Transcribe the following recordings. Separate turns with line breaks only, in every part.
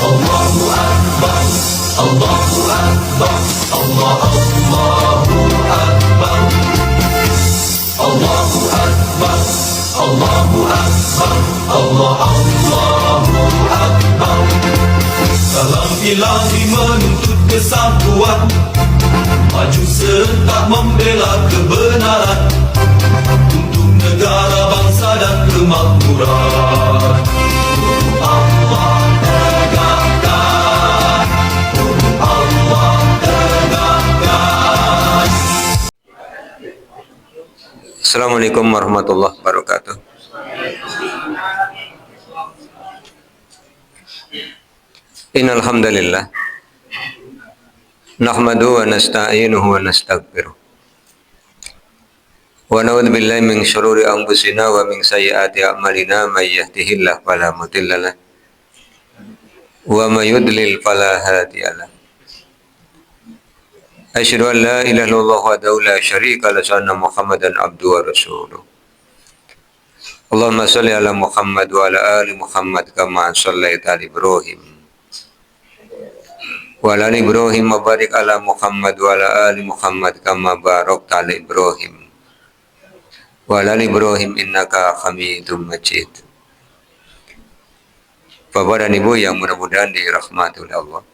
Allahu Akbar, Allahu Akbar, Allahu Akbar, Allahu Akbar, Allahu Akbar, Allahu Akbar. Salam ilahi menuntut kesatuan, maju serta membela kebenaran untuk negara, bangsa dan kemakmuran. Allah tegakkan, Allah tegakkan.
Assalamualaikum warahmatullahi wabarakatuh. Innal hamdalillah nahmaduhu wa nasta'inuhu wa nastaghfiruh wa na'udzu billahi min syururi anfusina wa min sayyiati a'malina may yahdihillahu fala mudhillalah wa may yudlil fala hadiyalah. Asyhadu an la ilaha illallah wahdahu la syarika lahu wa anna Muhammadan abduhu wa rasuluh. Allahumma shalli ala Muhammad wa ala ali Muhammad kama shallaita ala Ibrahim wa ala ali Ibrahim wa barik ala Muhammad wa ala ali Muhammad kama barakta ala Ibrahim wa ala ali Ibrahim innaka Hamidum Majid. Bapak dan Ibu yang mudah-mudahan dirahmati oleh Allah,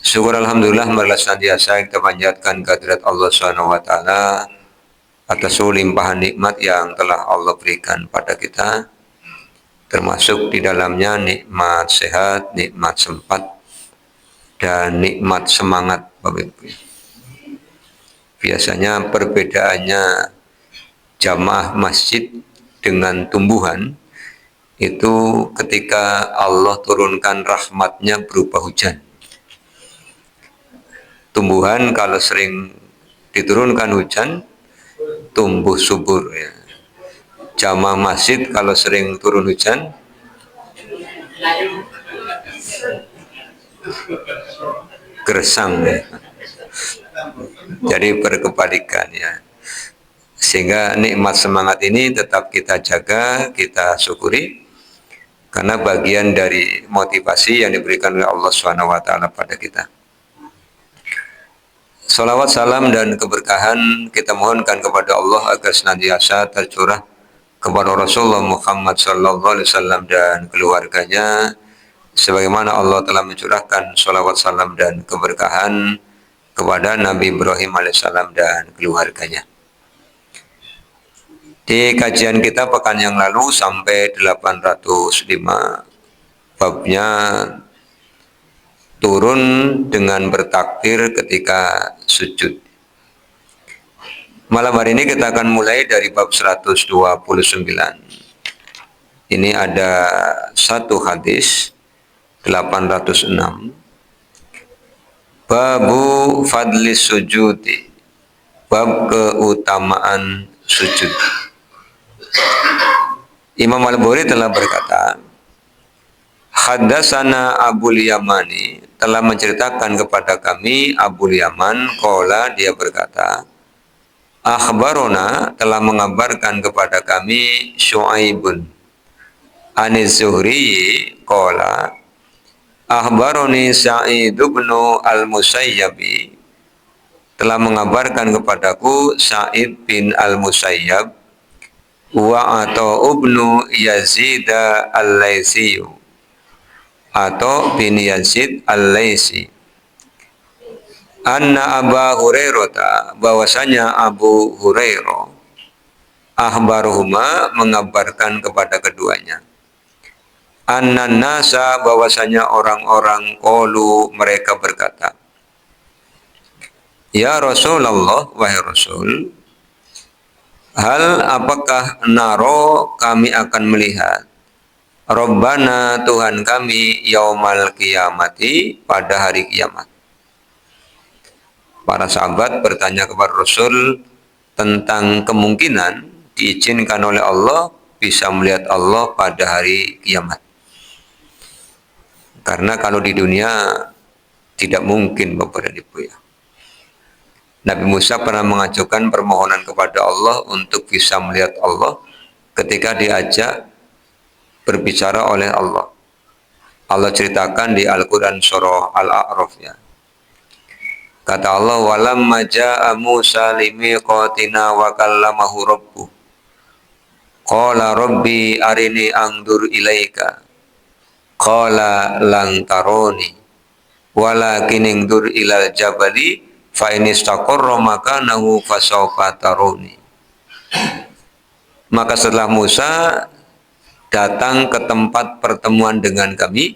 syukur alhamdulillah marilah senantiasa kita panjatkan kehadirat Allah Subhanahu wa taala atas limpahan nikmat yang telah Allah berikan pada kita, termasuk di dalamnya nikmat sehat, nikmat sempat, dan nikmat semangat. Bapak Ibu, biasanya perbedaannya jamaah masjid dengan tumbuhan itu ketika Allah turunkan rahmatnya berupa hujan. Tumbuhan kalau sering diturunkan hujan tumbuh subur ya. Jamaah masjid kalau sering turun hujan gersang ya. Jadi berkebalikan ya. Sehingga nikmat semangat ini tetap kita jaga, kita syukuri, karena bagian dari motivasi yang diberikan oleh Allah SWT pada kita. Salawat, salam, dan keberkahan kita mohonkan kepada Allah agar senantiasa tercurah kepada Rasulullah Muhammad SAW dan keluarganya, sebagaimana Allah telah mencurahkan salawat, salam, dan keberkahan kepada Nabi Ibrahim alaihissalam dan keluarganya. Di kajian kita pekan yang lalu sampai 805, babnya turun dengan bertakbir ketika sujud. Malam hari ini kita akan mulai dari bab 129. Ini ada satu hadis 806. Babu fadlis sujudi, bab keutamaan sujud. Imam Al-Bukhari telah berkata, Haddatsana Abul Yamani, telah menceritakan kepada kami Abul Yaman, qala, dia berkata, akhbarona, telah mengabarkan kepada kami Syu'aibun Aniz Zuhri, qala, akhbaroni Sa'id bin Al-Musayyabi, telah mengabarkan kepadaku Sa'id bin Al-Musayyab, wa atau ibnu Yazid al-Laitsi, atau bin Yazid al-Laitsi, anna Aba Hurairah, bahwasanya Abu Hurairah, akhbaruhuma, mengabarkan kepada keduanya, anna nasa, bahwasanya orang-orang, qalu, mereka berkata, ya Rasulullah, wahai Rasul, hal, apakah, naro, kami akan melihat, Rabbana, Tuhan kami, yaumal qiyamati, pada hari kiamat. Para sahabat bertanya kepada Rasul tentang kemungkinan diizinkan oleh Allah bisa melihat Allah pada hari kiamat. Karena kalau di dunia tidak mungkin, Bapak dan Ibu ya. Nabi Musa pernah mengajukan permohonan kepada Allah untuk bisa melihat Allah ketika diajak berbicara oleh Allah. Allah ceritakan di Al-Quran surah Al-A'raf ya. Kata Allah, walamma ja'a Musa limiqatina wa kallamahu rabbuh. Qala rabbi arini angdur ilaika. Qala lang taroni. Walakin ingdur ilal jabali fa in istaqarra makanahu fasawfa taroni. Maka setelah Musa datang ke tempat pertemuan dengan kami,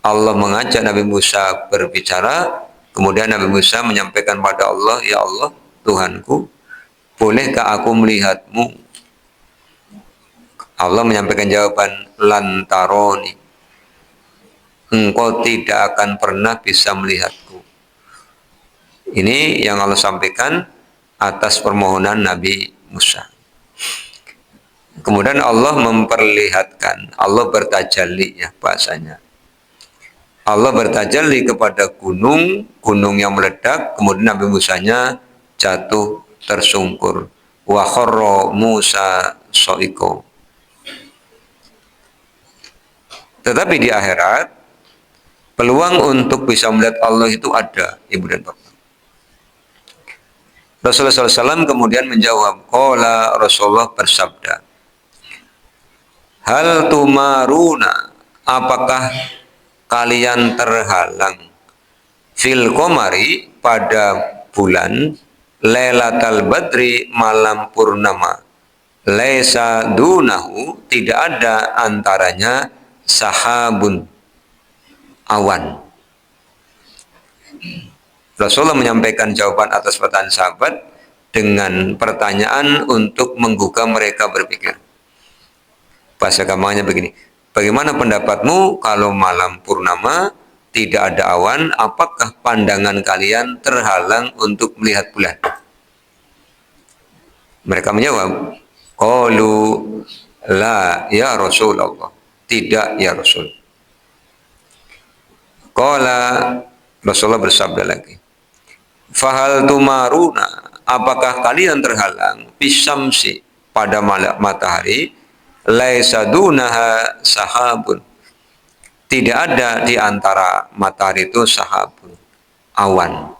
Allah mengajak Nabi Musa berbicara. Kemudian Nabi Musa menyampaikan pada Allah, ya Allah, Tuhanku, bolehkah aku melihatmu? Allah menyampaikan jawaban, lantaroni, engkau tidak akan pernah bisa melihatku. Ini yang Allah sampaikan atas permohonan Nabi Musa. Kemudian Allah memperlihatkan, Allah bertajalli ya bahasanya. Allah bertajalli kepada gunung, gunung yang meledak, kemudian Nabi Musanya jatuh tersungkur. Wa kharra Musa soiko. Tetapi di akhirat, peluang untuk bisa melihat Allah itu ada, Ibu dan Bapak. Rasulullah SAW kemudian menjawab, qala Rasulullah bersabda, hal tumaruna, apakah kalian terhalang fil komari pada bulan Lailatul Badri malam purnama laisa dunahu, tidak ada antaranya sahabun awan. Rasulullah menyampaikan jawaban atas pertanyaan sahabat dengan pertanyaan untuk menggugah mereka berpikir. Bahasa gampangnya begini, bagaimana pendapatmu kalau malam purnama tidak ada awan, apakah pandangan kalian terhalang untuk melihat bulan? Mereka menjawab, qalu la ya Rasulullah, tidak ya Rasul. Qala, Rasulullah bersabda lagi, fahal tumaruna, apakah kalian terhalang bisyamsi pada matahari laisa dunaha sahabun, tidak ada di antara matahari itu sahabun, awan.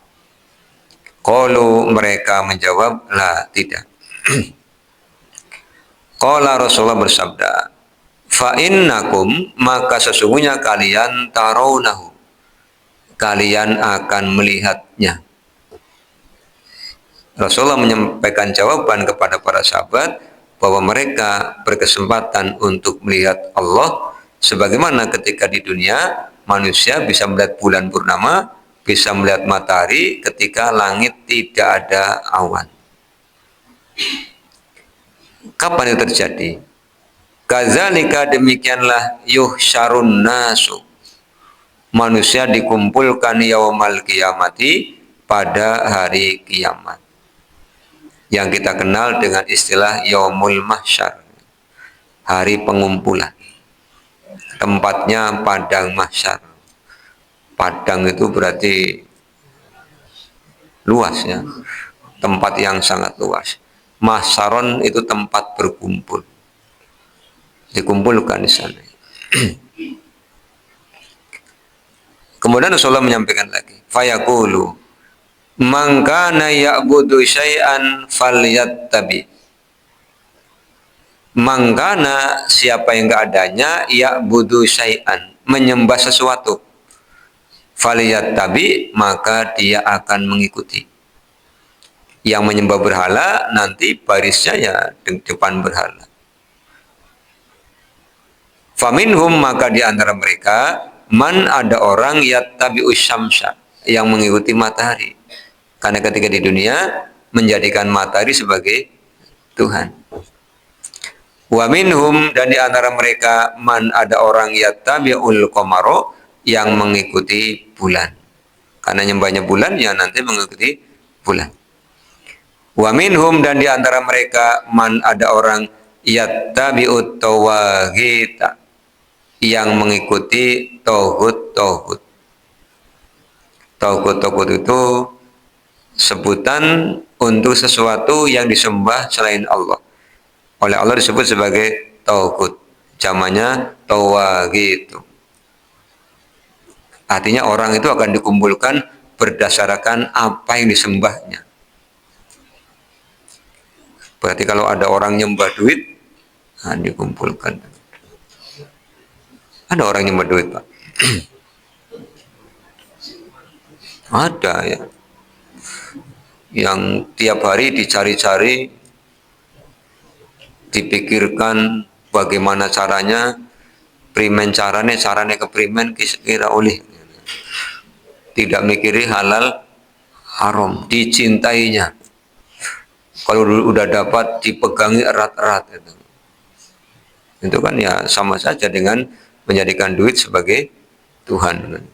Qalu, mereka menjawab, la, tidak. Qala, Rasulullah bersabda, fa innakum, maka sesungguhnya kalian tarawnahu, kalian akan melihatnya. Rasulullah menyampaikan jawaban kepada para sahabat bahwa mereka berkesempatan untuk melihat Allah sebagaimana ketika di dunia manusia bisa melihat bulan purnama, bisa melihat matahari ketika langit tidak ada awan. Kapan itu terjadi? Kadzalika, demikianlah yuhsyarun nasu, manusia dikumpulkan yaumal qiyamati, pada hari kiamat, yang kita kenal dengan istilah yaumul mahsyar, hari pengumpulan. Tempatnya padang mahsyar. Padang itu berarti luas ya, tempat yang sangat luas. Mahsyaron itu tempat berkumpul, dikumpulkan di sana. Kemudian Rasulullah menyampaikan lagi, fayaqulu man kana ya'budu syai'an falyattabi. Man kana, siapa yang enggak adanya, ya'budu syai'an, menyembah sesuatu, falyattabi, maka dia akan mengikuti. Yang menyembah berhala nanti barisnya ya di depan berhala. Faminhum, maka di antara mereka, man, ada orang yattabi'us syamsa, yang mengikuti matahari. Karena ketika di dunia menjadikan matahari sebagai Tuhan. Wa minhum, dan di antara mereka, man, ada orang yattabi'ul qamaro, yang mengikuti bulan. Karena nyembahnya bulan, ya nanti mengikuti bulan. Wa minhum, dan di antara mereka, man, ada orang yattabi'ut tawaghita, yang mengikuti tauhid-tauhid. Tauhid-tauhid itu sebutan untuk sesuatu yang disembah selain Allah. Oleh Allah disebut sebagai tauhid. Jamannya tawaghit. Artinya orang itu akan dikumpulkan berdasarkan apa yang disembahnya. Berarti kalau ada orang nyembah duit, nah, dikumpulkan. Ada orang nyembah duit, Pak? Ada ya. Yang tiap hari dicari-cari, dipikirkan bagaimana caranya, primen carane ke primen kira oleh. Tidak mikiri halal haram, dicintainya. Kalau udah dapat dipegangi erat-erat itu kan ya sama saja dengan menjadikan duit sebagai Tuhan.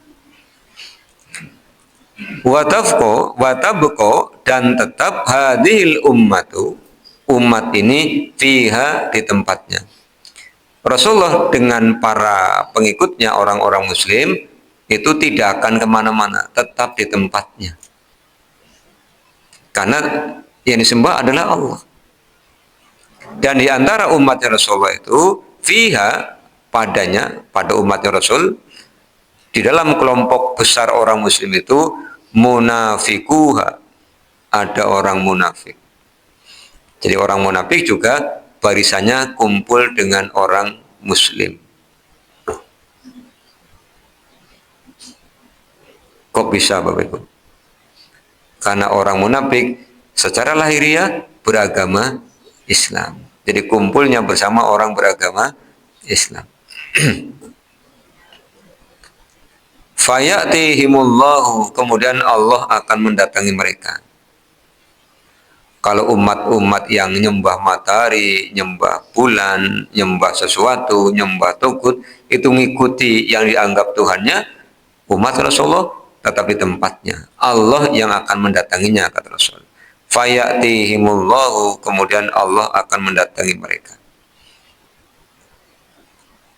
Watabko dan tetap hadhil ummatu, umat ini fiha di tempatnya. Rasulullah dengan para pengikutnya orang-orang muslim itu tidak akan kemana-mana, tetap di tempatnya. Karena yang disembah adalah Allah. Dan di antara umatnya Rasulullah itu, fiha, padanya, pada umatnya Rasul, di dalam kelompok besar orang muslim itu, munafikuha, ada orang munafik. Jadi orang munafik juga barisannya kumpul dengan orang muslim. Kok bisa Bapak Ibu? Karena orang munafik secara lahiriah beragama Islam. Jadi kumpulnya bersama orang beragama Islam. Fayatihimullahu, kemudian Allah akan mendatangi mereka. Kalau umat-umat yang nyembah matahari, nyembah bulan, nyembah sesuatu, nyembah togut, itu ngikuti yang dianggap Tuhannya, umat Rasulullah tetap di tempatnya. Allah yang akan mendatanginya, kata Rasul. Fayatihimullahu, kemudian Allah akan mendatangi mereka.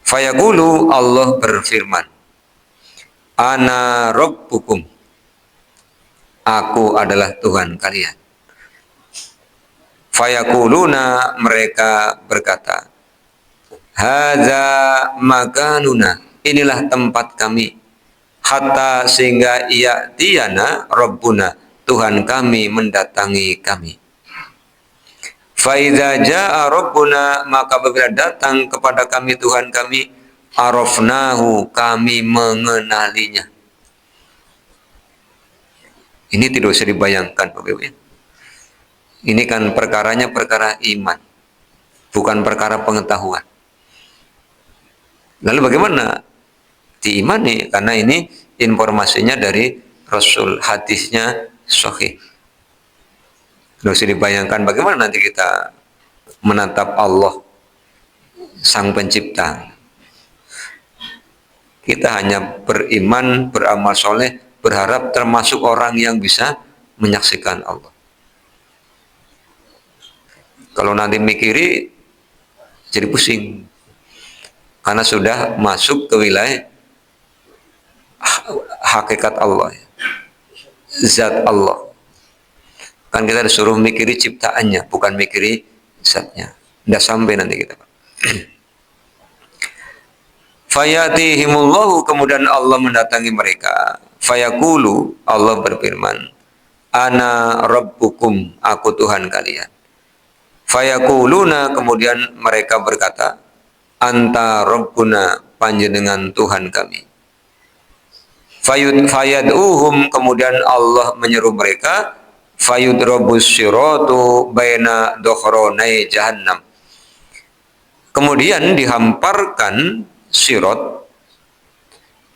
Fayaqulu, Allah berfirman, Ana Rabbukum, aku adalah Tuhan kalian. Fayaquluna, mereka berkata, Hadza makanuna, inilah tempat kami. Hatta sehingga ya'tiyana Rabbuna, Tuhan kami mendatangi kami. Faidza jaa Rabbuna, maka apabila datang kepada kami Tuhan kami, arafnahu, kami mengenalinya. Ini tidak usah dibayangkan Bapak Ibu. Ini kan perkaranya perkara iman, bukan perkara pengetahuan. Lalu bagaimana diimani? Karena ini informasinya dari Rasul, hadisnya sahih. Tidak usah dibayangkan bagaimana nanti kita menatap Allah Sang Pencipta. Kita hanya beriman, beramal soleh, berharap termasuk orang yang bisa menyaksikan Allah. Kalau nanti mikiri, jadi pusing. Karena sudah masuk ke wilayah hakikat Allah, zat Allah. Kan kita disuruh mikiri ciptaannya, bukan mikiri zatnya. Tidak sampai nanti kita. Fayatihimullahu, kemudian Allah mendatangi mereka. Fayaqulu, Allah berfirman, Ana Rabbukum, aku Tuhan kalian. Fayaquluna, kemudian mereka berkata, Anta Rabbuna, panjenengan Tuhan kami. Fayad'uhum, kemudian Allah menyeru mereka, fayudrabus siratu baina dokhronai jahannam. Kemudian dihamparkan sirat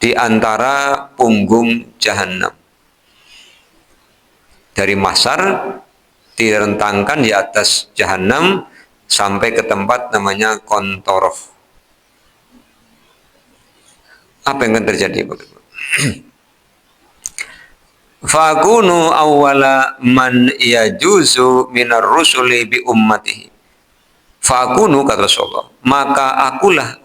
di antara punggung jahannam. Dari masar direntangkan di atas jahannam sampai ke tempat namanya kontorof. Apa yang akan terjadi Bapak Ibu? Fakunu awwala man yajuzu minar rusuli bi ummatihi. Fakunu, kata Rasulullah, maka akulah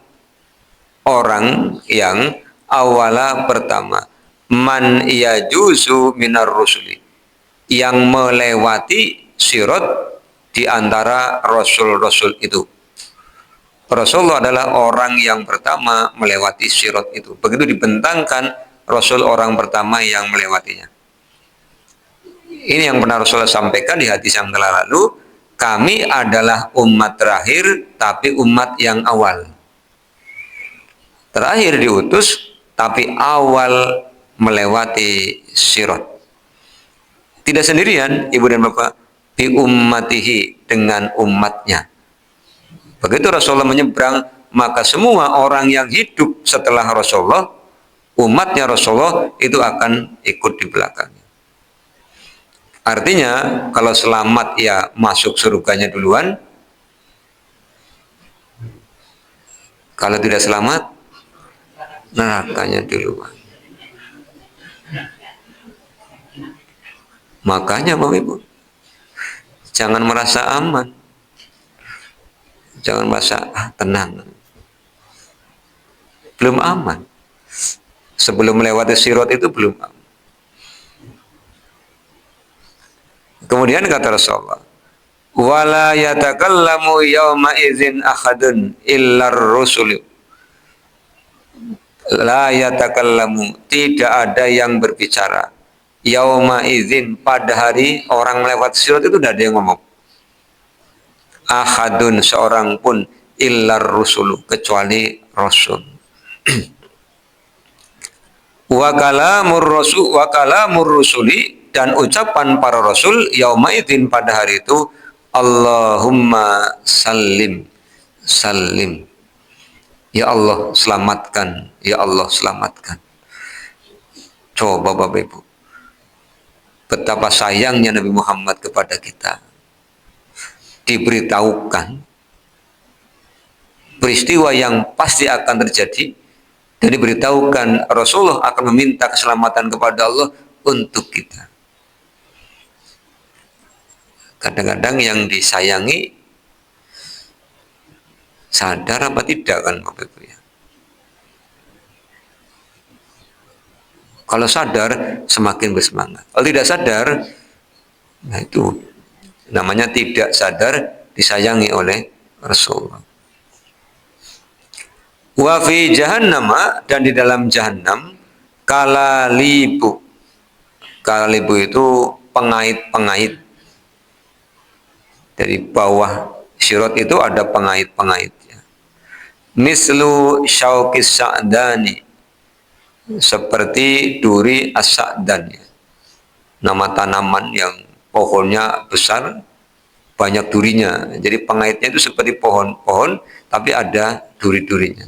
orang yang awala pertama, man yajuzu minar rusuli, yang melewati sirat di antara rasul-rasul itu. Rasulullah adalah orang yang pertama melewati sirat itu. Begitu dibentangkan Rasul orang pertama yang melewatinya. Ini yang pernah Rasulullah sampaikan di hadis yang telah lalu, kami adalah umat terakhir tapi umat yang awal. Terakhir diutus tapi awal melewati sirat. Tidak sendirian, Ibu dan Bapak, bi ummatihi, dengan umatnya. Begitu Rasulullah menyeberang, maka semua orang yang hidup setelah Rasulullah, umatnya Rasulullah itu akan ikut di belakangnya. Artinya kalau selamat ya masuk surganya duluan, kalau tidak selamat nerakanya duluan. Makanya Bapak Ibu, jangan merasa aman, jangan merasa tenang, belum aman. Sebelum melewati sirat itu belum aman. Kemudian kata Rasulullah, wala yatakallamu yawma idzin ahadun illar rusul. La yatakallamu, tidak ada yang berbicara. Yauma idzin, pada hari orang melewati sirat itu tidak ada yang ngomong. Ahadun, seorang pun, illar rusul, kecuali rasul. Wa kalamur rusuli, dan ucapan para rasul yauma idzin, pada hari itu, Allahumma sallim sallim, ya Allah selamatkan, ya Allah selamatkan. Coba Bapak Ibu, betapa sayangnya Nabi Muhammad kepada kita. Diberitahukan peristiwa yang pasti akan terjadi, dan diberitahukan Rasulullah akan meminta keselamatan kepada Allah untuk kita. Kadang-kadang yang disayangi sadar apa tidak kan Bapak Ibu ya? Kalau sadar semakin bersemangat. Kalau tidak sadar, nah itu namanya tidak sadar disayangi oleh Rasulullah. Wa fi jahannama, dan di dalam jahannam, kalalibu. Kalalibu itu pengait-pengait. Dari bawah sirat itu ada pengait-pengaitnya. Mislu syaukis sa'dani, seperti duri as-sa'dan, nama tanaman yang pohonnya besar, banyak durinya. Jadi pengaitnya itu seperti pohon-pohon, tapi ada duri-durinya.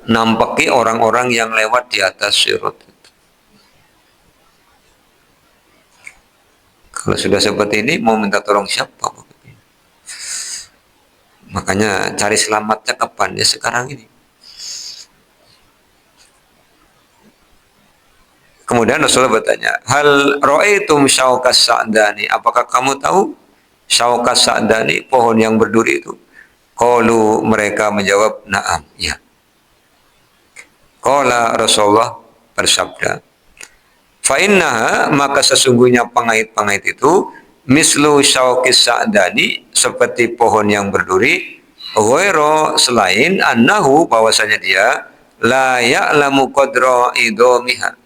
Nampaki orang-orang yang lewat di atas sirat. Kalau sudah seperti ini, mau minta tolong siapa? Makanya cari selamatnya kapan? Ya sekarang ini. Kemudian Rasulullah bertanya, hal ra'aitum syaukas sa'dani, apakah kamu tahu syaukas sa'dani, pohon yang berduri itu? Qalu, mereka menjawab, na'am, ya. Qala, Rasulullah bersabda, fa innaha, maka sesungguhnya pengait-pengait itu, mislu syaukis sa'dani, seperti pohon yang berduri, ghaira, selain annahu, bahwasanya dia la ya'lamu qadra idomiha,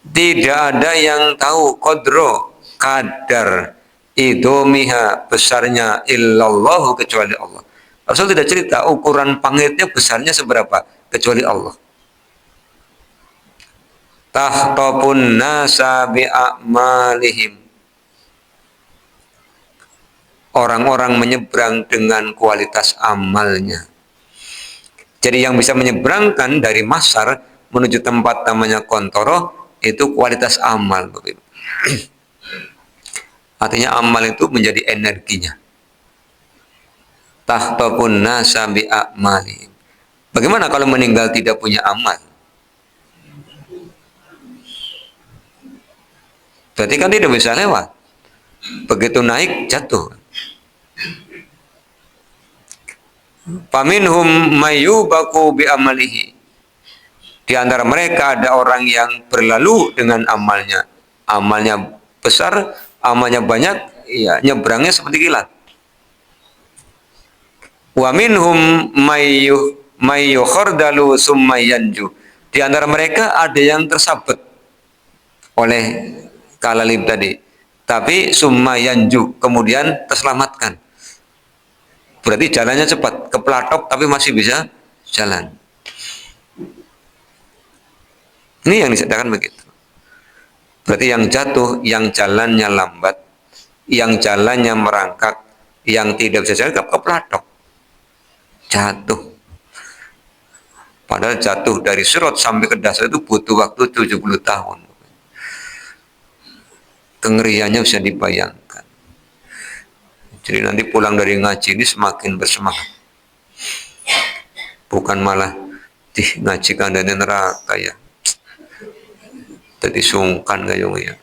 tidak ada yang tahu qadra, kadar, idomiha, besarnya, illallahu, kecuali Allah. Rasul tidak cerita ukuran pangitnya besarnya seberapa, kecuali Allah. Tahtapun nasa bi'amalihim, orang-orang menyeberang dengan kualitas amalnya. Jadi yang bisa menyeberangkan dari Masar menuju tempat namanya Kontoroh itu kualitas amal. Artinya amal itu menjadi energinya. Tahtapun nasa bi'amalihim. Bagaimana kalau meninggal tidak punya amal? Berarti kan tidak bisa lewat. Begitu naik, jatuh. Faminhum mayyubaku bi amalihi. Di antara mereka ada orang yang berlalu dengan amalnya. Amalnya besar, amalnya banyak, ya nyebrangnya seperti kilat. Wa minhum mayyukhardalu summa yanju. Di antara mereka ada yang tersabet oleh kalalib tadi, tapi summa yanju, kemudian terselamatkan. Berarti jalannya cepat, kepelatok tapi masih bisa jalan. Ini yang disatakan begitu. Berarti yang jatuh, yang jalannya lambat, yang jalannya merangkak, yang tidak bisa jalan, kepelatok, jatuh. Padahal jatuh dari Sirat sampai ke dasar itu butuh waktu 70 tahun. Kengeriannya bisa dibayangkan. Jadi nanti pulang dari ngaji ini semakin bersemangat. Bukan malah ngajikan dari neraka ya. Jadi sungkan kayong ya.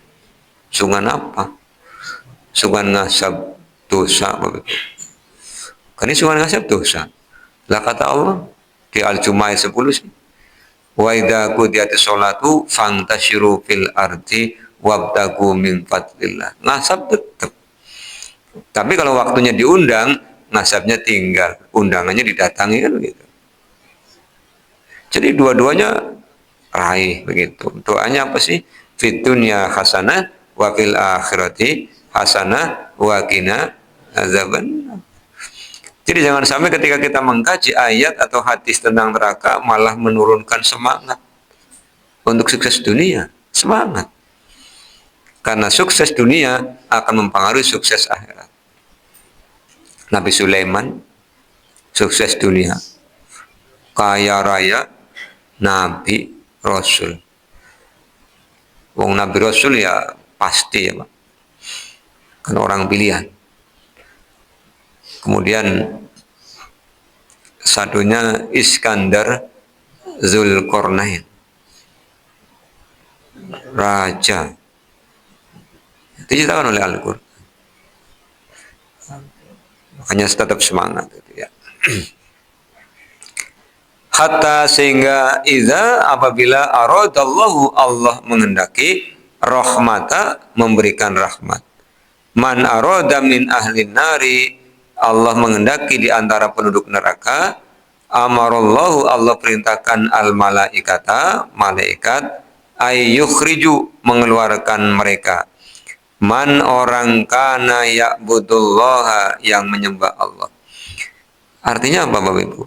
Sungkan apa? Sungkan ngasab dosa begitu. Kan ini sungkan ngasab dosa. Lah kata Allah di Al-Jumu'ah 10 sih. Wa idza qudiyatis sholatu fantashiru fil ardi wabtagu min fadlillah. Ngasab tetap. Tapi kalau waktunya diundang, ngasabnya tinggal, undangannya didatangi kan begitu. Jadi dua-duanya raih begitu. Doanya apa sih? Fid dunya hasanah wa fil akhirati hasanah wa qina azaban. Jadi jangan sampai ketika kita mengkaji ayat atau hadis tentang neraka malah menurunkan semangat untuk sukses dunia. Semangat. Karena sukses dunia akan mempengaruhi sukses akhirat. Nabi Sulaiman sukses dunia, kaya raya, Nabi Rasul. Wong Nabi Rasul ya pasti ya Pak, kan orang pilihan. Kemudian satunya Iskandar Zulkarnain, raja, diceritakan oleh Al-Quran. Makanya tetap semangat gitu ya. Hatta sehingga idza apabila aradallahu Allah mengendaki rahmata memberikan rahmat. Man arada min ahli nari Allah mengendaki di antara penduduk neraka, amarallahu Allah perintahkan al malaikata malaikat ayyukhriju mengeluarkan mereka. Man orang kana ya'budullaha yang menyembah Allah. Artinya apa Bapak Ibu?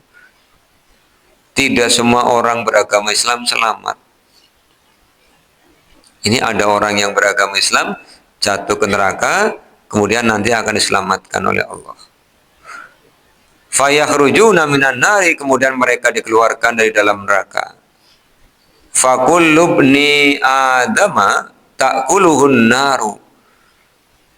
Tidak semua orang beragama Islam selamat. Ini ada orang yang beragama Islam jatuh ke neraka, kemudian nanti akan diselamatkan oleh Allah. Fayakhrujuna minan nari, kemudian mereka dikeluarkan dari dalam neraka. Fakullu bni adama ta'kuluhun naru.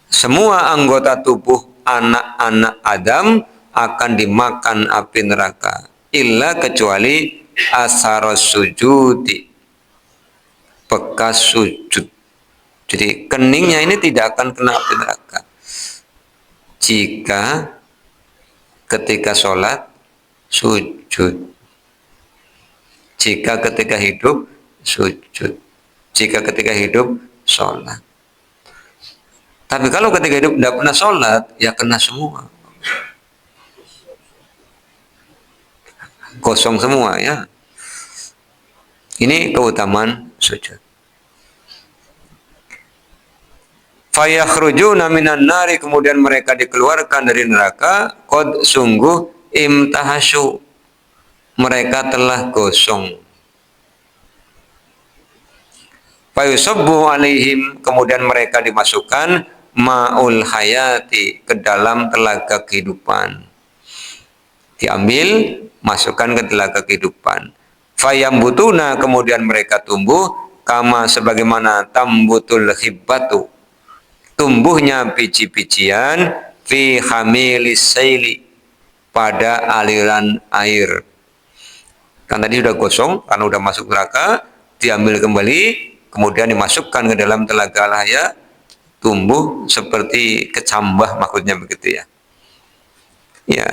Semua anggota tubuh anak-anak Adam akan dimakan api neraka, illa kecuali asaros sujudi, bekas sujud. Jadi keningnya ini tidak akan kena api neraka jika ketika sholat sujud, jika ketika hidup sujud, jika ketika hidup sholat. Tapi kalau ketika hidup tidak pernah sholat, ya kena semua. Kosong semua ya. Ini keutamaan sujud. Fayakhrujuna minan nari, kemudian mereka dikeluarkan dari neraka, qad sungguh imtahasyu, mereka telah gosong. Fayusabbu alaihim, kemudian mereka dimasukkan ma'ul hayati, ke dalam telaga kehidupan. Diambil, masukkan ke telaga kehidupan. Fayambutuna, kemudian mereka tumbuh kama sebagaimana tambutul hibbatu, tumbuhnya biji-bijian fi hamilis saili, pada aliran air. Kan tadi sudah gosong karena sudah masuk neraka, diambil kembali, kemudian dimasukkan ke dalam telaga lahya, tumbuh seperti kecambah, maksudnya begitu ya. Ya,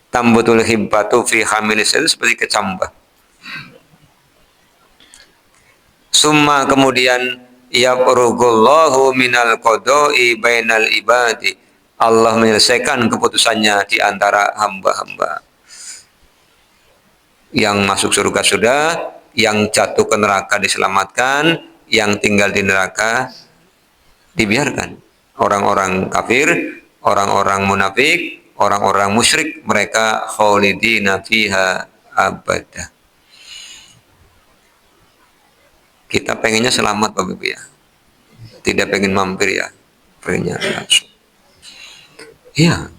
tambutul hibbatu fi hamilis saili, seperti kecambah. Summa, kemudian yafrugullahu minal qada'i bainal ibadi, Allah menyelesaikan keputusannya di antara hamba-hamba. Yang masuk surga sudah, yang jatuh ke neraka diselamatkan, yang tinggal di neraka dibiarkan. Orang-orang kafir, orang-orang munafik, orang-orang musyrik, mereka khalidina fiha abada. Kita pengennya selamat Bapak Ibu ya, tidak pengen mampir ya, pengennya langsung. Iya.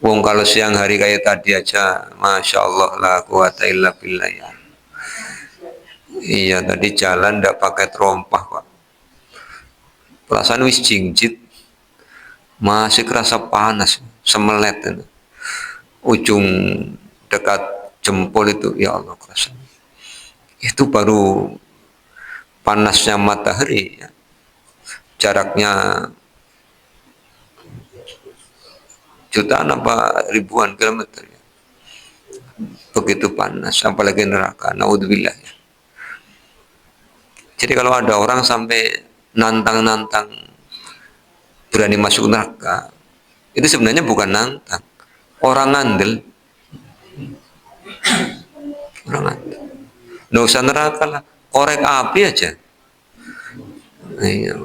Wong kalau siang hari kayak tadi aja, masya Allah la quwata illa billah ya. Iya tadi jalan ndak pakai terompah Pak. Perasaan wis jingjit, masih kerasa panas, semelet. Ujung dekat jempol itu, ya Allah kerasa. Itu baru panasnya matahari ya. Jaraknya jutaan apa ribuan kilometer ya. Begitu panas, apalagi neraka, naudzubillah ya. Jadi kalau ada orang sampai nantang-nantang berani masuk neraka, itu sebenarnya bukan nantang, orang ngandel. Orang ngandel. Nggak usah neraka lah, korek api aja. Iya.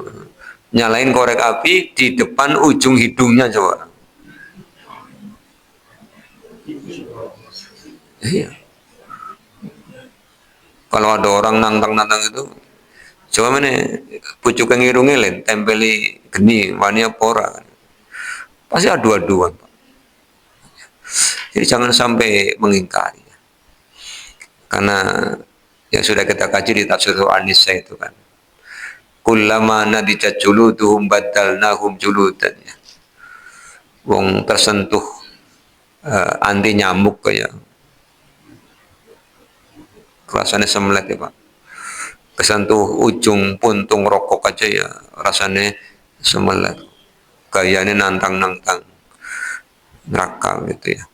Nyalain korek api di depan ujung hidungnya coba. Iya. Kalau ada orang nantang-nantang itu, coba mana pucuk ngirunge len tempeli geni wani pora. Pasti adu-aduan, Pak. Jadi jangan sampai mengingkari. Karena yang sudah kita kaji di tafsir An-Nisa itu kan. Kullama nadijat juluduhum badalnahum juludan ya. Wong tersentuh anti nyamuk kayak rasanya semelet ya Pak. Kesentuh ujung puntung rokok aja ya rasanya semelet. Gayanya nantang-nantang neraka gitu ya.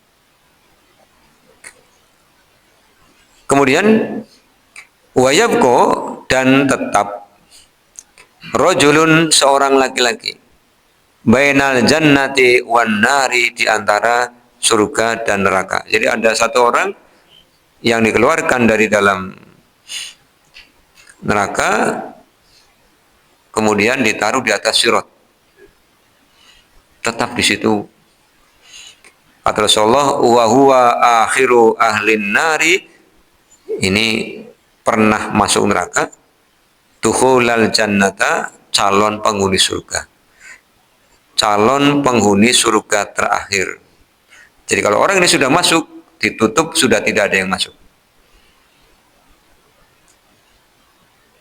Kemudian wayabko dan tetap rojulun seorang laki-laki bainal jannati wan nari di antara surga dan neraka. Jadi ada satu orang yang dikeluarkan dari dalam neraka kemudian ditaruh di atas sirat. Tetap di situ. Kata Rasulullah wa huwa akhiru ahlin nari, ini pernah masuk neraka, dukhulal jannata, calon penghuni surga. Calon penghuni surga terakhir. Jadi kalau orang ini sudah masuk, ditutup, sudah tidak ada yang masuk.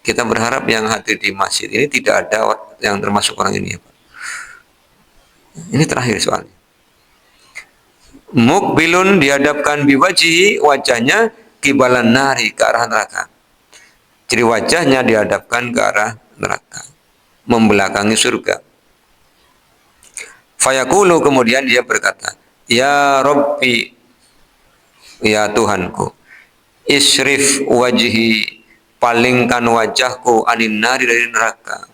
Kita berharap yang hadir di masjid ini tidak ada yang termasuk orang ini ya Pak. Ini terakhir soalnya. Mukbilun dihadapkan biwajihi, wajahnya kibalan nari, ke arah neraka. Jadi wajahnya dihadapkan ke arah neraka, membelakangi surga. Fayaqulu, kemudian dia berkata, ya Rabbi, ya Tuhanku, isrif wajhi, palingkan wajahku anin nari, dari neraka.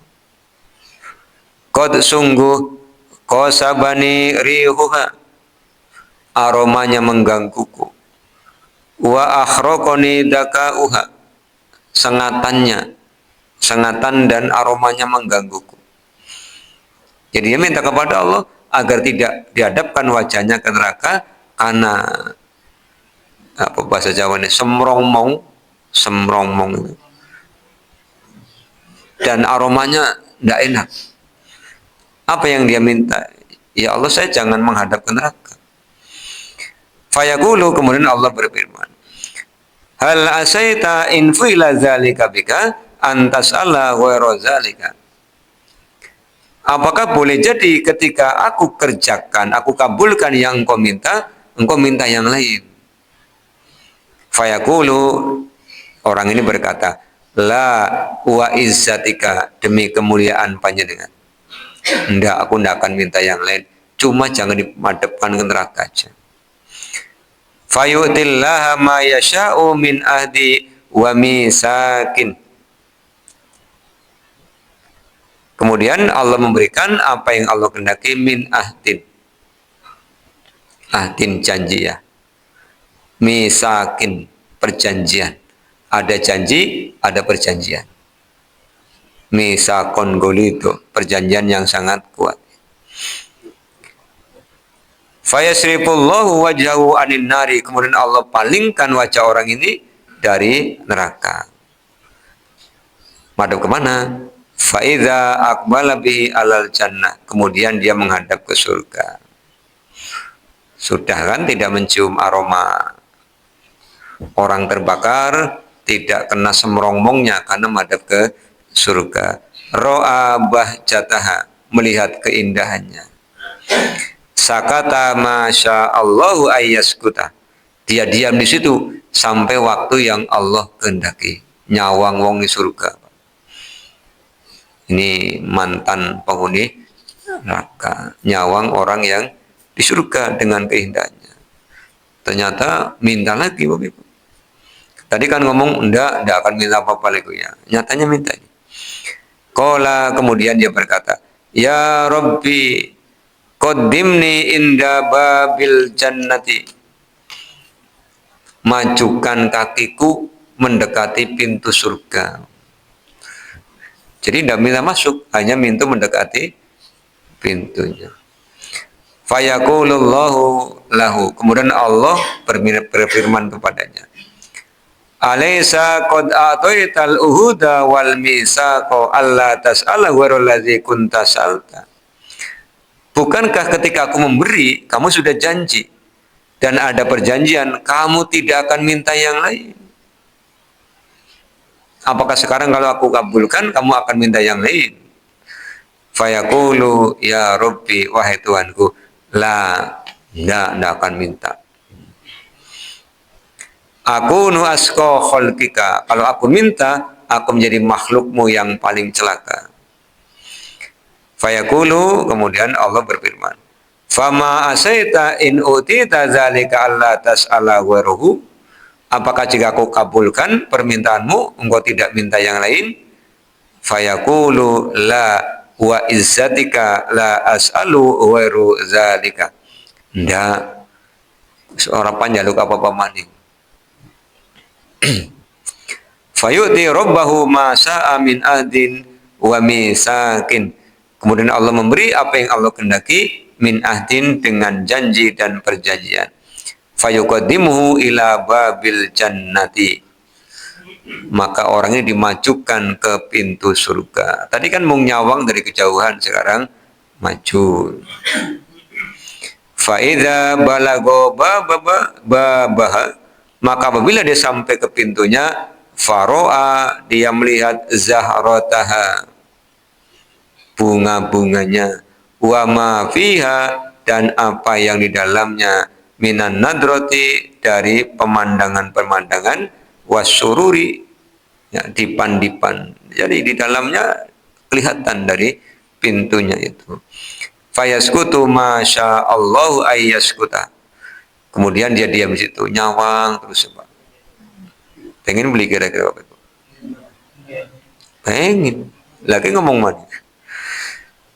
Qad sungguh qasabani rihuha, aromanya menggangguku. Wa akhraqani dakauha, sengatannya, sengatan dan aromanya menggangguku. Jadi dia minta kepada Allah agar tidak dihadapkan wajahnya ke neraka karena apa bahasa Jawanya semrongmong itu. Dan aromanya tidak enak. Apa yang dia minta? Ya Allah, saya jangan menghadap ke neraka. Fayaqulu, kemudian Allah berfirman, hal asaita in fu'ila dzalika bika antas Allah wa zalika. Apakah boleh jadi ketika aku kerjakan, aku kabulkan yang engkau minta yang lain? Fayaqulu, orang ini berkata, la wa izzatika, demi kemuliaan panjenengan. Enggak, aku enggak akan minta yang lain. Cuma jangan dimadepkan ke neraka aja. Fayutillaha ma yasha'u min ahdi wa misakin. Kemudian Allah memberikan apa yang Allah kehendaki, min ahdin. Ahdin janji ya. Misakin perjanjian. Ada janji, ada perjanjian. Misakon golito, perjanjian yang sangat kuat. Fayasrifullahu wajhahu anin nari, kemudian Allah palingkan wajah orang ini dari neraka. Madhab kemana? Faidha aqbala bihi alal jannah, kemudian dia menghadap ke surga. Sudah kan tidak mencium aroma orang terbakar, tidak kena semrongmongnya karena madhab ke surga. Ro'a bahjataha, melihat keindahannya. Sakata masya Allahu ayyaskuta, dia diam di situ sampai waktu yang Allah kehendaki. Nyawang wong di surga. Ini mantan penghuni neraka, nyawang orang yang di surga dengan keindahannya. Ternyata minta lagi, Bapak Ibu. Tadi kan ngomong enggak akan minta apa-apa lagi ya. Nyatanya minta. Qala, kemudian dia berkata, ya Rabbi qaddimni inda babil jannati, majukan kakiku mendekati pintu surga. Jadi tidak minta masuk, hanya minta mendekati pintunya. Fayaqulullahu lahu, kemudian Allah berfirman kepadanya, alaysa qad ataital uhuda wal misaqa alla tas'ala ghairul ladzi kunta salta. Bukankah ketika aku memberi, kamu sudah janji dan ada perjanjian kamu tidak akan minta yang lain? Apakah sekarang kalau aku kabulkan kamu akan minta yang lain? Fayaqulu ya Rabbi, wahai Tuhanku, la, tidak akan minta. Aku nu asqa khalqika, kalau aku minta aku menjadi makhlukmu yang paling celaka. Fayaqulu, kemudian Allah berfirman, fama asaita in utita zalika alla tas'ala ghairuhu, apakah jika aku kabulkan permintaanmu engkau tidak minta yang lain? Fayaqulu la wa izzatika la as'alu ghairu zalika, ndak, seorang panjaluk apa-apa maning. Fayuti rabbahu ma sa'a min ahdin wa misakin, kemudian Allah memberi apa yang Allah kehendaki, min ahdin dengan janji dan perjanjian. Fayuqaddimuhu ila babil jannati, maka orang ini dimajukan ke pintu surga. Tadi kan mau nyawang dari kejauhan, sekarang maju. Faidha balago babaha, maka apabila dia sampai ke pintunya, faro'a, dia melihat zahrataha, bunga-bunganya, wa ma fiha, dan apa yang di dalamnya, minan nadroti, dari pemandangan-pemandangan, wasururi, ya, dipan-dipan. Jadi di dalamnya kelihatan dari pintunya itu. Fayaskutu masya Allahu ayyaskuta, kemudian dia diam di situ, nyawang terus. Pengen beli kira-kira apa itu? Pengen. Lagi ngomong mana?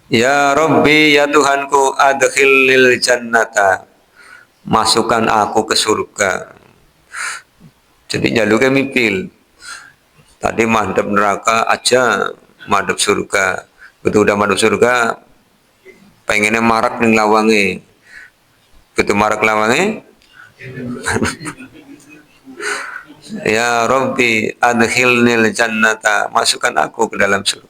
Ya Rabbi, ya Tuhanku, adkhilnil jannata, masukkan aku ke surga. Jadi jalurnya mipil. Tadi madhab neraka aja, madhab surga. Betul udah madhab surga, pengennya marak ning lawange. Betul marak lawange. Ya Rabbi adkhilnil jannata, masukkan aku ke dalam surga.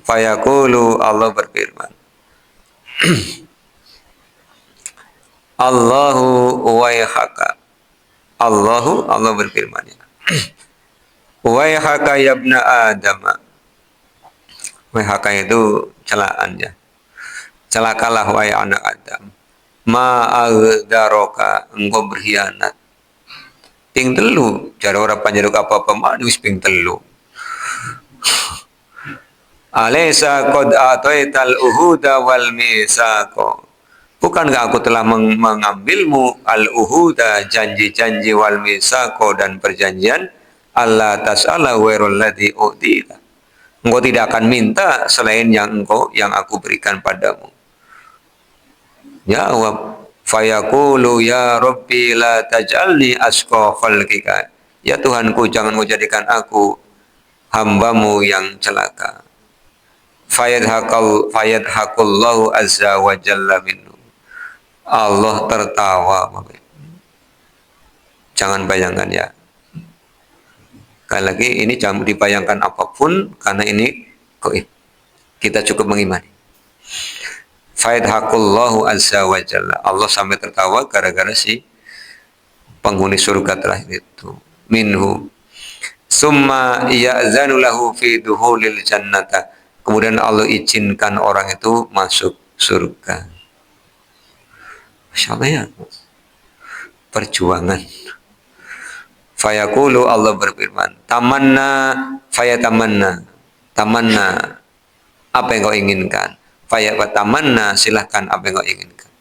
Fayaqulu, Allah berfirman, Allahu waihaka, Allah berfirman, waihaka yabna Adam, waihaka itu celaannya, celakalah wahai anak Adam, ma'agdaroka, engkau berkhianat. Ping telu, cara orang panjaluk apa-apa manusia ping telu. Alaysa qad ataital uhuda wal misaqo, bukankah aku telah mengambilmu al-uhuda, janji-janji, wal misaqo, dan perjanjian, Allah tas'ala ghairul ladzi utita, engkau tidak akan minta selain yang aku berikan padamu. Jawab, fayaqulu ya Rabbi la taj'alni asqa khalqika, ya Tuhanku, jangan kau jadikan aku hambamu yang celaka. Fayadhakullahu azza wa jalla minhu. Allah tertawa. Jangan bayangkan ya. Sekali lagi ini jangan dibayangkan apapun, karena ini gaib. Kita cukup mengimani. Fayadhakullahu azza wa jalla. Allah sampai tertawa gara-gara si penghuni surga terakhir itu. Minhu. Summa ya'zanu lahu fi duhulil jannata. Kemudian Allah izinkan orang itu masuk surga. Masya Allah ya. Perjuangan. Fayaqulu, Allah berfirman, tamanna fayatamanna. Tamanna, apa yang kau inginkan. Fayatamanna, silahkan apa yang kau inginkan.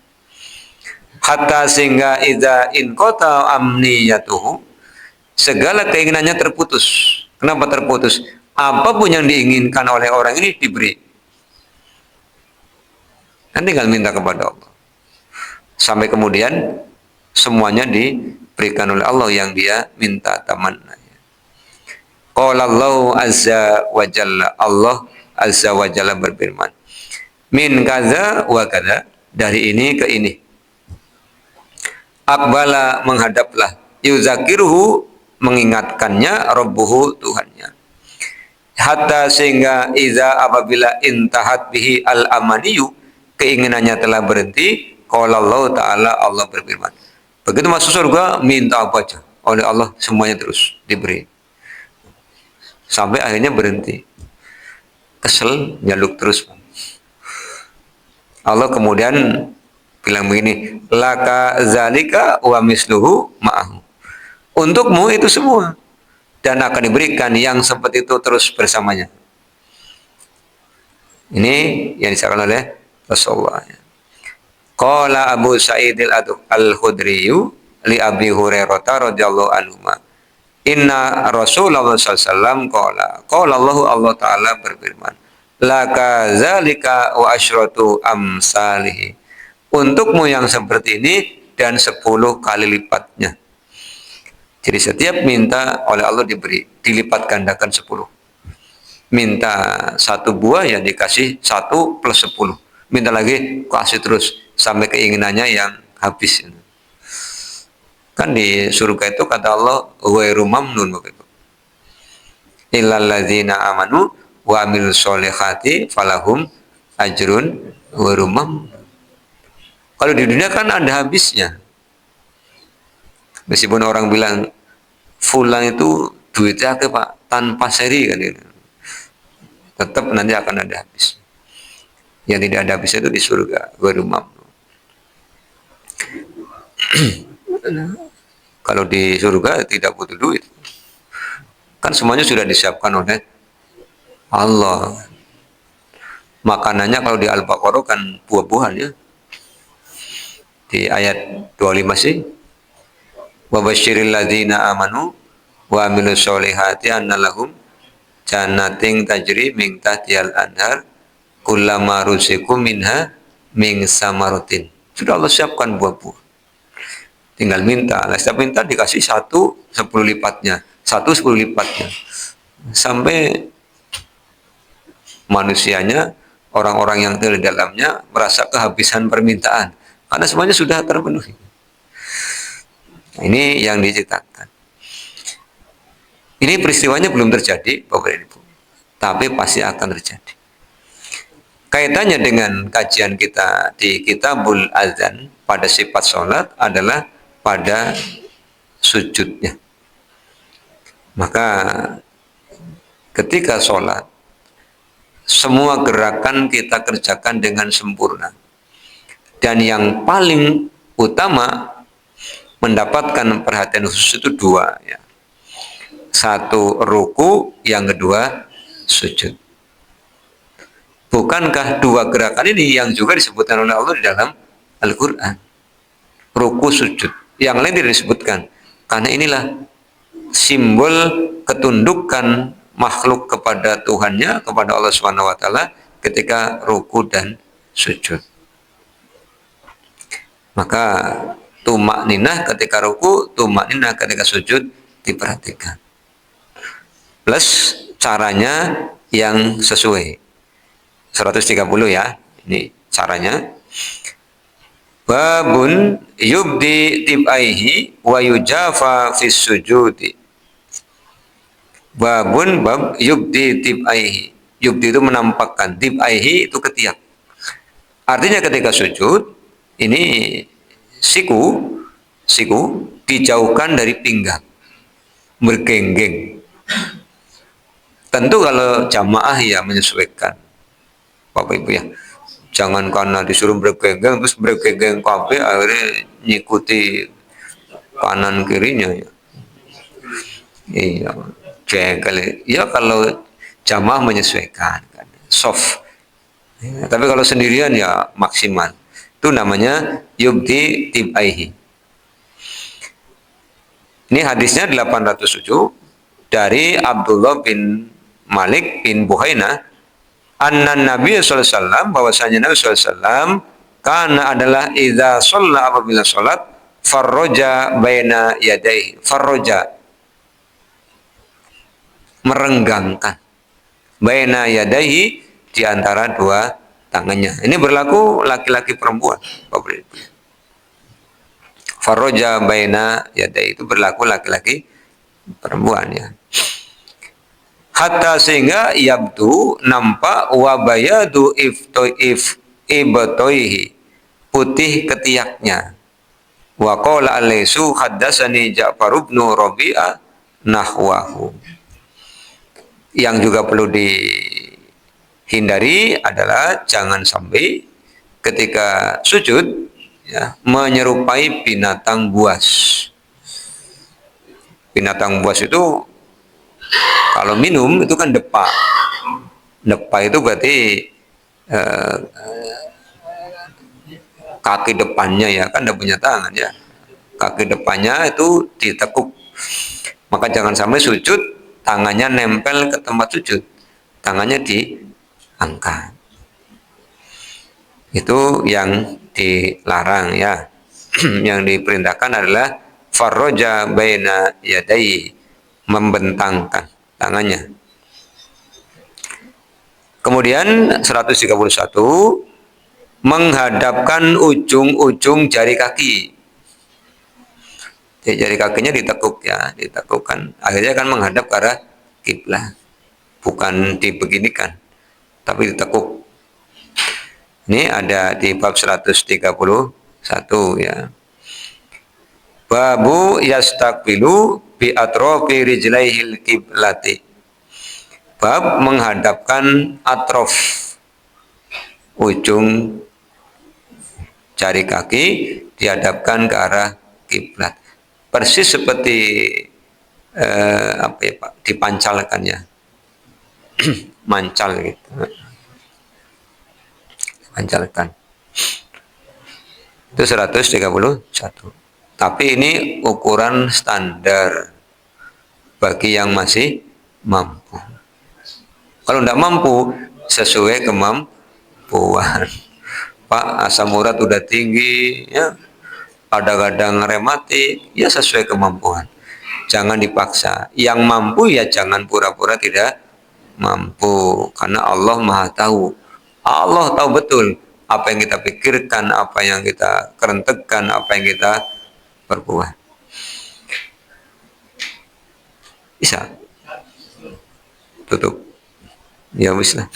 Hatta sehingga idza inqata amniyatuhu, segala keinginannya terputus. Kenapa terputus? Apapun yang diinginkan oleh orang ini diberi. Kan tinggal minta kepada Allah. Sampai kemudian semuanya diberikan oleh Allah yang dia minta tamanna. Qala Allah azza wa jalla, Allah azza wa jalla berfirman, min kaza wa kaza, dari ini ke ini. Aqbala, menghadaplah, yuzakiruhu, mengingatkannya, rabbuhu, Tuhannya. Hatta sehingga iza, apabila intahat bihi al-amaniyu, keinginannya telah berhenti, qala Allah ta'ala, Allah berfirman, begitu masuk surga minta apa aja oleh Allah semuanya terus diberi, sampai akhirnya berhenti, kesel nyaluk terus. Allah kemudian bilang begini, laka zalika wa misluhu ma'ahu, untukmu itu semua dan akan diberikan yang seperti itu terus bersamanya. Ini yang disampaikan oleh Rasulullah. Qala Abu Sa'id al-Khudri li Abi Hurairah radhiyallahu anhu, inna Rasulullah sallallahu alaihi wasallam qala Allah taala berfirman, laka zalika wa asyratu amsalih, untukmu yang seperti ini dan 10 kali lipatnya. Jadi setiap minta oleh Allah diberi, dilipat gandakan 10. Minta 1 buah ya dikasih 1 plus 10. Minta lagi, kasih terus sampai keinginannya yang habis. Kan di surga itu kata Allah, ghairu mamnun begitu. Illal ladzina amanu wa amilus solihati falahum ajrun ghairu mamnun. Kalau di dunia kan ada habisnya. Meskipun orang bilang fulan itu duitnya ke Pak tanpa seri kan itu, tetap nanti akan ada habis. Yang tidak ada habisnya itu di surga, ghairu mamnun. Kalau di surga tidak butuh duit, kan semuanya sudah disiapkan oleh Allah. Makanannya kalau di Al-Baqarah kan buah-buahan ya. Di ayat 25 sih, wa basyiril ladzina amanu wa amilus solihati anna lahum jannatin tajri min tahtihal anhar kullama ruziqu minha min samaratin. Sudah Allah siapkan buah-buah. Tinggal minta. Nah, setiap minta dikasih 1 10 lipatnya, 1 10 lipatnya. Sampai manusianya, orang-orang yang tinggal di dalamnya merasa kehabisan permintaan karena semuanya sudah terpenuhi. Nah, ini yang diceritakan. Ini peristiwanya belum terjadi, Bapak dan Ibu, tapi pasti akan terjadi. Kaitannya dengan kajian kita di Kitabul Adzan pada sifat sholat adalah pada sujudnya. Maka ketika sholat, semua gerakan kita kerjakan dengan sempurna. Dan yang paling utama mendapatkan perhatian khusus itu 2 ya. 1 ruku, yang kedua sujud. Bukankah 2 gerakan ini yang juga disebutkan oleh Allah di dalam Al-Quran? Ruku, sujud. Yang lain tidak disebutkan. Karena inilah simbol ketundukan makhluk kepada Tuhannya, kepada Allah Subhanahu wa taala ketika ruku dan sujud. Maka tumak ninah ketika ruku, tumak ninah ketika sujud, diperhatikan. Plus caranya yang sesuai. 130 ya, ini caranya. Babun yubdi tibaihi wa yujafa fis sujudi. Babun bab yubdi tibaihi. Yubdi itu menampakkan, tibaihi itu ketiak. Artinya ketika sujud ini siku dijauhkan dari pinggang, bergenggeng. Tentu kalau jamaah ya menyesuaikan, Bapak Ibu ya. Jangan karena disuruh bergenggeng terus bergenggeng kabeh akhirnya ngikuti kanan kirinya ya. Iya, jengkel. Ya kalau jamaah menyesuaikan kan, soft. Ya, tapi kalau sendirian ya maksimal. Itu namanya yubdi tibaihi. Ini hadisnya 807 dari Abdullah bin Malik bin Buhaina, anna Nabi sallallahu alaihi wasallam, bahwasanya Nabi sallallahu alaihi wasallam karena adalah idza shalla, apabila salat, farroja baina yadayhi. Farroja merenggangkan, baina yadayhi di antara dua tangannya. Ini berlaku laki-laki perempuan, Bapak Ibu. Farroja baina yadayhi itu berlaku laki-laki perempuan ya. Hatta sehingga yabdu nampak wabayadu ibtoihi putih ketiaknya. Wa qala alaisu haddatsani Ja'far ibn Rabi'ah nahwahu. Yang juga perlu dihindari adalah jangan sampai ketika sujud ya, menyerupai binatang buas. Binatang buas itu kalau minum itu kan depa. Depa itu berarti kaki depannya ya, kan tidak punya tangan ya. Kaki depannya itu ditekuk. Maka jangan sampai sujud tangannya nempel ke tempat sujud. Tangannya diangkat. Itu yang dilarang ya. Yang diperintahkan adalah farroja baina yadai, membentangkan tangannya. Kemudian 131 menghadapkan ujung-ujung jari kaki. Jadi jari kakinya ditekuk ya, ditekukkan. Akhirnya kan menghadap ke arah kiblat. Bukan dibeginikan, tapi ditekuk. Ini ada di bab 131 ya. Babu yastaqbilu bi atrofi rijlaihil kiblati. Bab menghadapkan atrof, ujung jari kaki dihadapkan ke arah kiblat. Persis seperti apa ya Pak, dipancalkan ya. Mancal gitu. Pancalkan. Itu 131. Tapi ini ukuran standar bagi yang masih mampu. Kalau tidak mampu, sesuai kemampuan. Pak, asam urat udah tinggi, ya, kadang-kadang rematik, ya sesuai kemampuan. Jangan dipaksa. Yang mampu ya jangan pura-pura tidak mampu. Karena Allah Maha tahu. Allah tahu betul apa yang kita pikirkan, apa yang kita kerentekkan, apa yang kita perbuat. Bisa tutup ya, wis lah.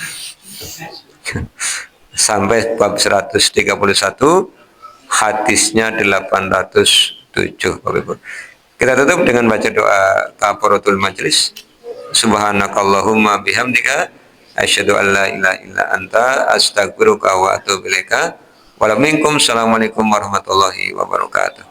Sampai bab 131, hadisnya 807, Bapak Ibu. Kita tutup dengan baca doa kafaratul majlis. Subhanakallahumma bihamdika asyhadu an la ilaha illa anta astaghfiruka wa atubu ilaika. Assalamualaikum warahmatullahi wabarakatuh.